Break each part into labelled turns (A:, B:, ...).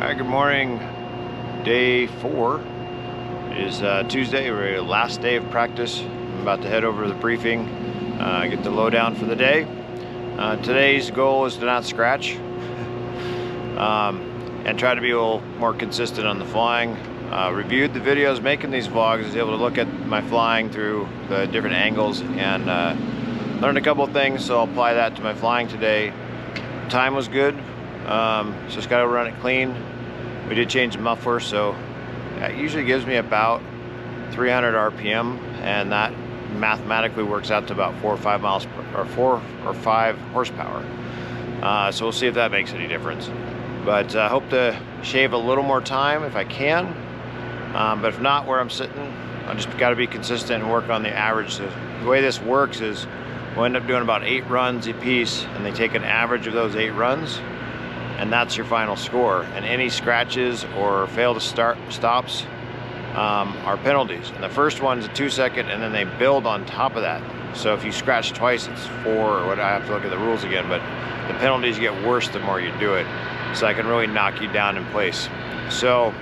A: Alright, good morning. Day 4. It is Tuesday, we're last day of practice. I'm about to head over to the briefing, get the lowdown for the day. Today's goal is to not scratch and try to be a little more consistent on the flying. Reviewed the videos making these vlogs, was able to look at my flying through the different angles and learned a couple of things, so I'll apply that to my flying today. Time was good. Just got to run it clean. We did change the muffler, so it usually gives me about 300 RPM, and that mathematically works out to about 4 or 5 horsepower. So we'll see if that makes any difference. But I hope to shave a little more time if I can. But if not, where I'm sitting, I just got to be consistent and work on the average. So the way this works is we'll end up doing about 8 runs a piece, and they take an average of those 8 runs, and that's your final score. And any scratches or fail to start stops are penalties. And the first one's a 2-second, and then they build on top of that. So if you scratch twice, it's 4 or what. I have to look at the rules again, but the penalties get worse the more you do it. So I can really knock you down in place. So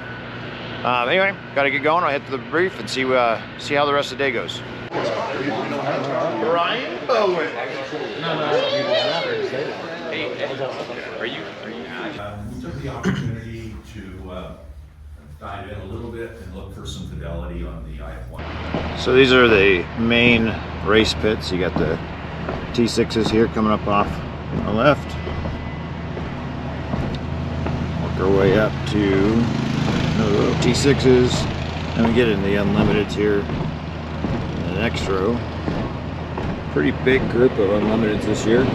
A: anyway, got to get going. I'll head to the brief and see how the rest of the day goes.
B: Brian Bowen.
A: Are you?
C: We took the opportunity to dive in a little bit and look for some fidelity on the IF1.
A: So these are the main race pits. You got the T6s here coming up off on the left. Work our way up to another row of T6s. And we get into the Unlimiteds here in the next row. Pretty big group of Unlimiteds this year.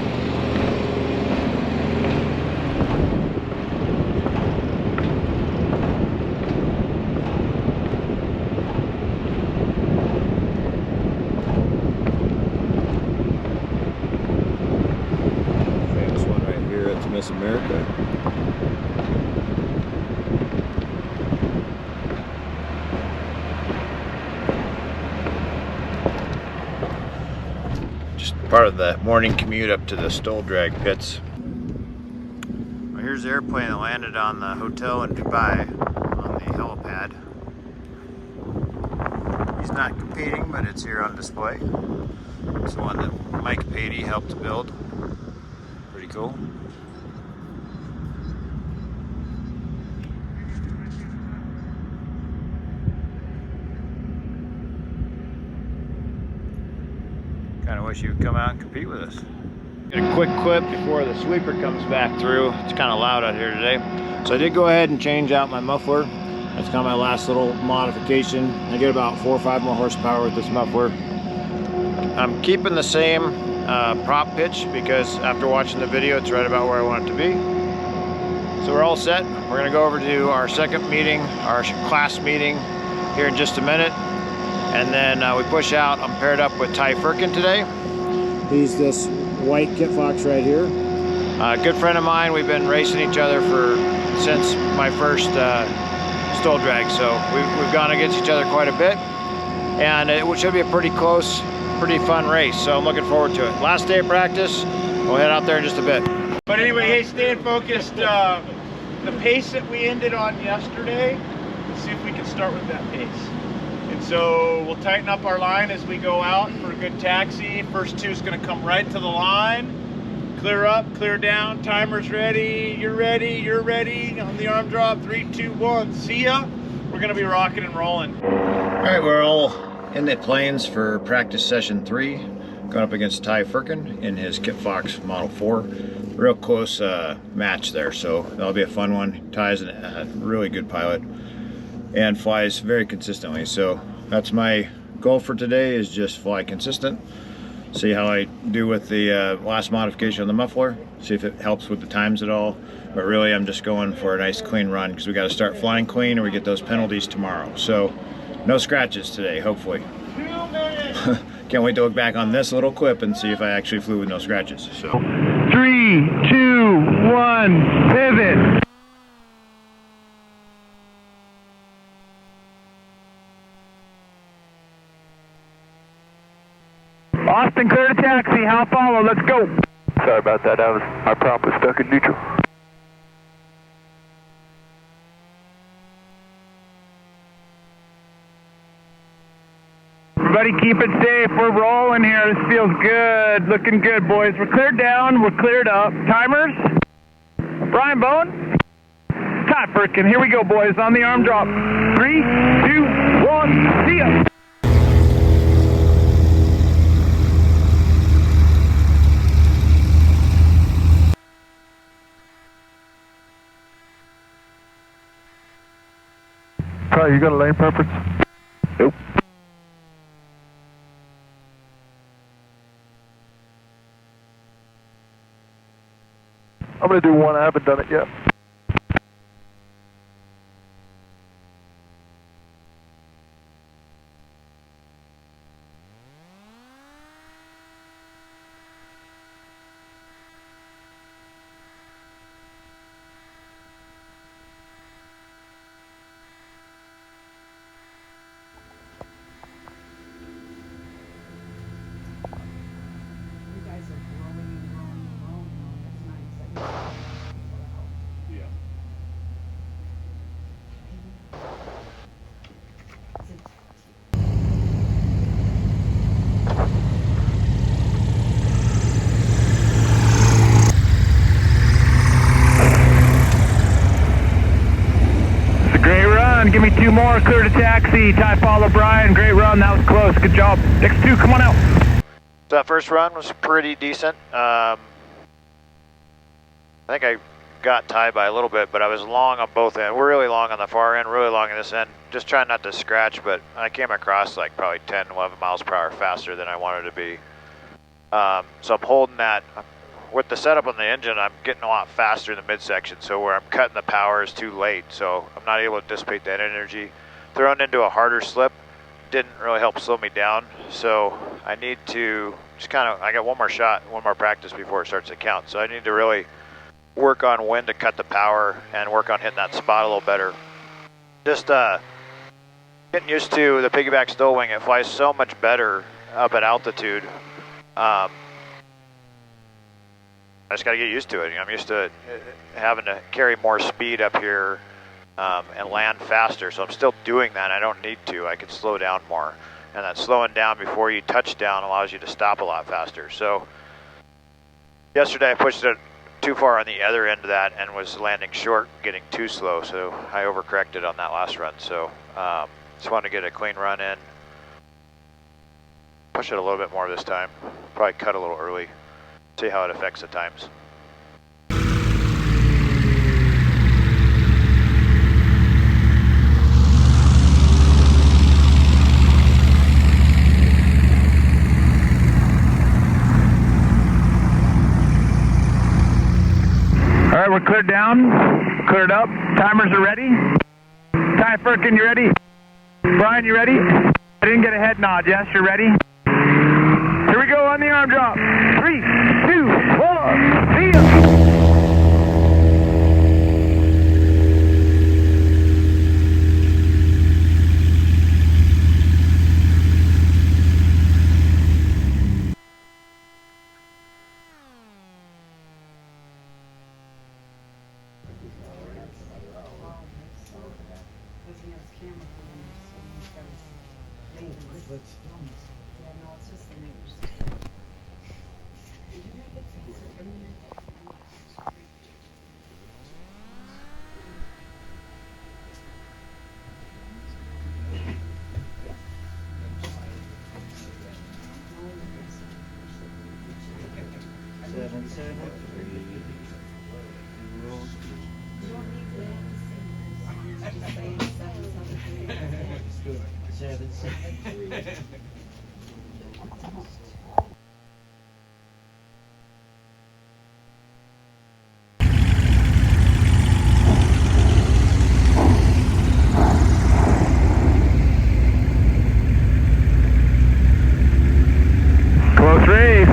A: Miss America. Just part of the morning commute up to the Stole Drag pits. Well, here's the airplane that landed on the hotel in Dubai on the helipad. He's not competing, but it's here on display. It's the one that Mike Patey helped to build. Pretty cool. Kind of wish you would come out and compete with us. Get a quick clip before the sweeper comes back through. It's kind of loud out here today. So I did go ahead and change out my muffler. That's kind of my last little modification. I get about 4 or 5 more horsepower with this muffler. I'm keeping the same prop pitch because after watching the video, it's right about where I want it to be. So we're all set. We're gonna go over to our second meeting, our class meeting here in just a minute. And then we push out. I'm paired up with Ty Firkin today. He's this white kit fox right here. A good friend of mine. We've been racing each other since my first Stole Drag. So we've gone against each other quite a bit. And it should be a pretty close, pretty fun race. So I'm looking forward to it. Last day of practice. We'll head out there in just a bit.
B: But anyway, hey, staying focused. The pace that we ended on yesterday, let's see if we can start with that pace. And so we'll tighten up our line as we go out for a good taxi. First 2 is going to come right to the line. Clear up, clear down. Timer's ready. You're ready. You're ready. On the arm drop. 3, 2, 1. See ya. We're going to be rocking and rolling.
A: All right, we're all in the planes for practice session 3. Going up against Ty Firkin in his Kit Fox Model 4. Real close match there, so that'll be a fun one. Ty's a really good pilot and flies very consistently. So that's my goal for today, is just fly consistent. See how I do with the last modification on the muffler. See if it helps with the times at all. But really, I'm just going for a nice clean run because we got to start flying clean or we get those penalties tomorrow. So no scratches today, hopefully.
B: 2 minutes.
A: Can't wait to look back on this little clip and see if I actually flew with no scratches. So
D: 3, 2, 1, pivot. Austin, clear to taxi. How follow? Let's go.
E: Sorry about that. My prop was stuck in neutral.
D: everybody. Keep it safe. We're rolling here. This feels good. Looking good, boys. We're cleared down. We're cleared up. Timers. Brian Bowen. Ty Firkin. Here we go, boys. On the arm drop. 3, 2, 1. See ya.
E: Ty, you got a lane preference?
D: Nope.
E: I'm going to do one. I haven't done it yet.
D: Give me 2 more, clear to taxi. Ty follow Brian, great run, that was close, good job. Next 2, come on out.
A: So that first run was pretty decent. I think I got Ty by a little bit, but I was long on both ends. We're really long on the far end, really long on this end. Just trying not to scratch, but I came across like probably 10, 11 miles per hour faster than I wanted to be. So I'm holding that. With the setup on the engine, I'm getting a lot faster in the midsection, so where I'm cutting the power is too late, so I'm not able to dissipate that energy. Thrown into a harder slip didn't really help slow me down, so I need to just I got one more shot, one more practice before it starts to count, so I need to really work on when to cut the power and work on hitting that spot a little better. Just getting used to the piggyback still wing. It flies so much better up at altitude. I just got to get used to it. I'm used to having to carry more speed up here and land faster, so I'm still doing that. I don't need to. I can slow down more. And that slowing down before you touch down allows you to stop a lot faster. So yesterday I pushed it too far on the other end of that and was landing short, getting too slow, so I overcorrected on that last run. So just wanted to get a clean run in. Push it a little bit more this time. Probably cut a little early. See how it affects the times.
D: All right, we're cleared down, cleared up. Timers are ready. Ty Firkin, you ready? Brian, you ready? I didn't get a head nod. Yes, you're ready? Here we go on the arm drop. 3, 2, 1. See ya.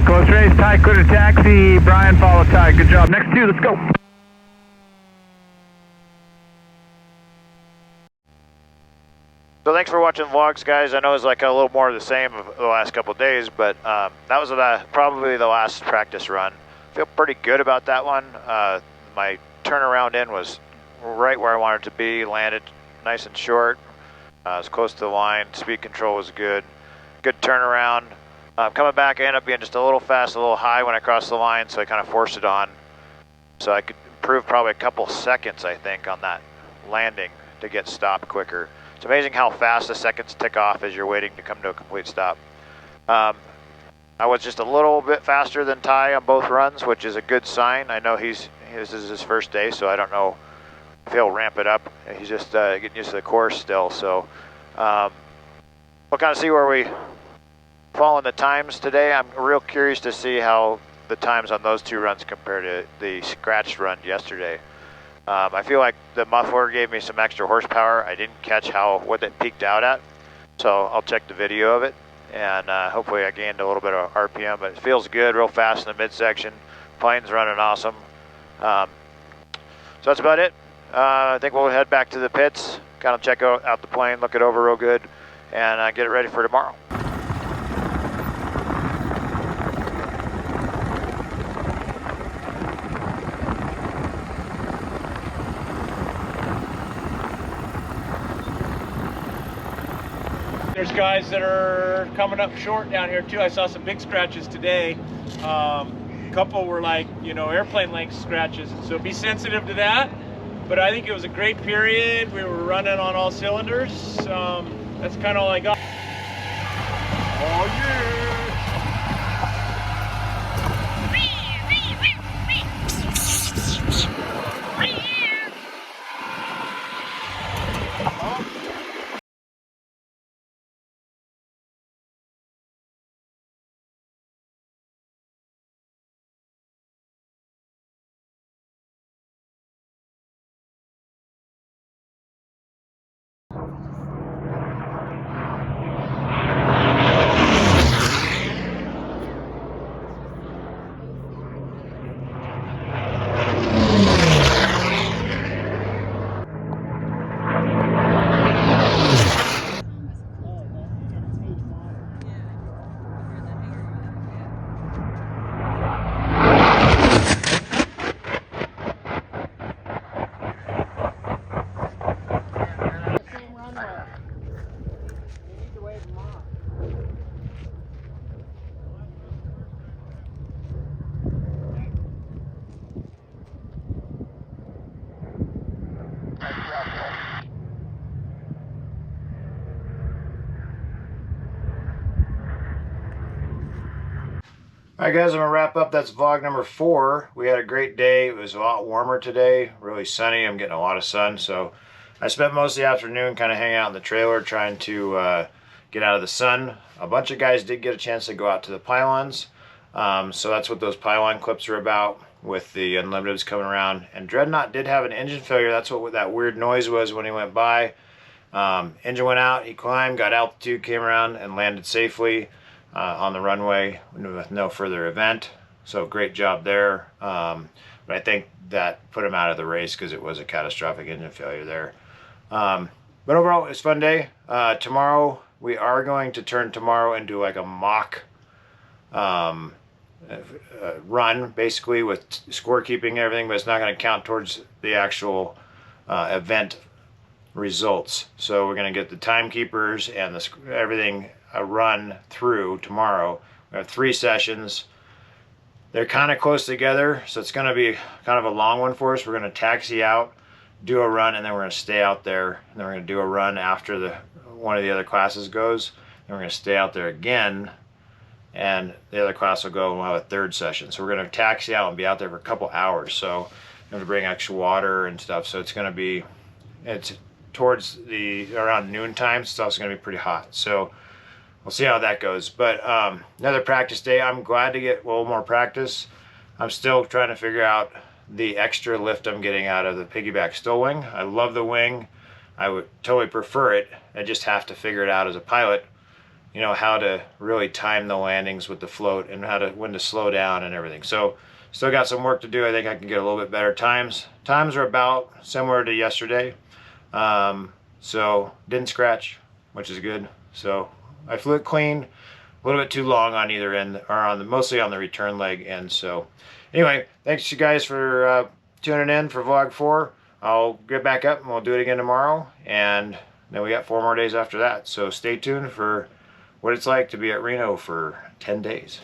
D: Close race, Ty clear to taxi, Brian follow Ty, good job. Next 2, let's go.
A: So thanks for watching vlogs, guys. I know it's like a little more of the same of the last couple of days, but that was probably the last practice run. Feel pretty good about that one. My turnaround in was right where I wanted it to be, landed nice and short. It was close to the line, speed control was good. good turnaround. Coming back, I ended up being just a little fast, a little high when I crossed the line, so I kind of forced it on. So I could improve probably a couple seconds, I think, on that landing to get stopped quicker. It's amazing how fast the seconds tick off as you're waiting to come to a complete stop. I was just a little bit faster than Ty on both runs, which is a good sign. I know this is his first day, so I don't know if he'll ramp it up. He's just getting used to the course still, so we'll kind of see where we fall in the times today. I'm real curious to see how the times on those two runs compare to the scratched run yesterday. I feel like the muffler gave me some extra horsepower. I didn't catch what it peaked out at, so I'll check the video of it, and hopefully I gained a little bit of RPM, but it feels good, real fast in the midsection. Plane's running awesome. So that's about it. I think we'll head back to the pits, kind of check out the plane, look it over real good, and get it ready for tomorrow.
B: There's guys that are coming up short down here too. I saw some big scratches today. A couple were like, airplane length scratches. So be sensitive to that. But I think it was a great period. We were running on all cylinders. That's kind of all I got. Oh yeah!
A: Alright guys, I'm going to wrap up. That's vlog number 4. We had a great day. It was a lot warmer today, really sunny. I'm getting a lot of sun, so I spent most of the afternoon kind of hanging out in the trailer trying to get out of the sun. A bunch of guys did get a chance to go out to the pylons, so that's what those pylon clips are about, with the Unlimiteds coming around. And Dreadnaught did have an engine failure. That's what that weird noise was when he went by. Engine went out, he climbed, got altitude, came around, and landed safely on the runway with no further event. So great job there. But I think that put him out of the race because it was a catastrophic engine failure there. But overall, it's a fun day. Tomorrow, we are going to turn tomorrow into like a mock run, basically, with scorekeeping and everything, but it's not going to count towards the actual event results. So we're going to get the timekeepers and everything run through tomorrow. We have 3 sessions. They're kind of close together, so it's going to be kind of a long one for us. We're going to taxi out, do a run, and then we're going to stay out there, and then we're going to do a run after one of the other classes goes, and we're going to stay out there again, and the other class will go, and we'll have a 3rd session. So we're going to taxi out and be out there for a couple hours, so we have to bring extra water and stuff. So it's going to be, it's towards around noontime, so it's going to be pretty hot. So we'll see how that goes. But another practice day. I'm glad to get a little more practice. I'm still trying to figure out the extra lift I'm getting out of the piggyback stow wing. I love the wing. I would totally prefer it. I just have to figure it out as a pilot, how to really time the landings with the float and when to slow down and everything. So still got some work to do. I think I can get a little bit better times. Times are about similar to yesterday. So didn't scratch, which is good. So I flew it clean, a little bit too long on either end, or mostly on the return leg end. So anyway, thanks you guys for tuning in for vlog 4. I'll get back up and we'll do it again tomorrow, and then we got 4 more days after that. So stay tuned for what it's like to be at Reno for 10 days.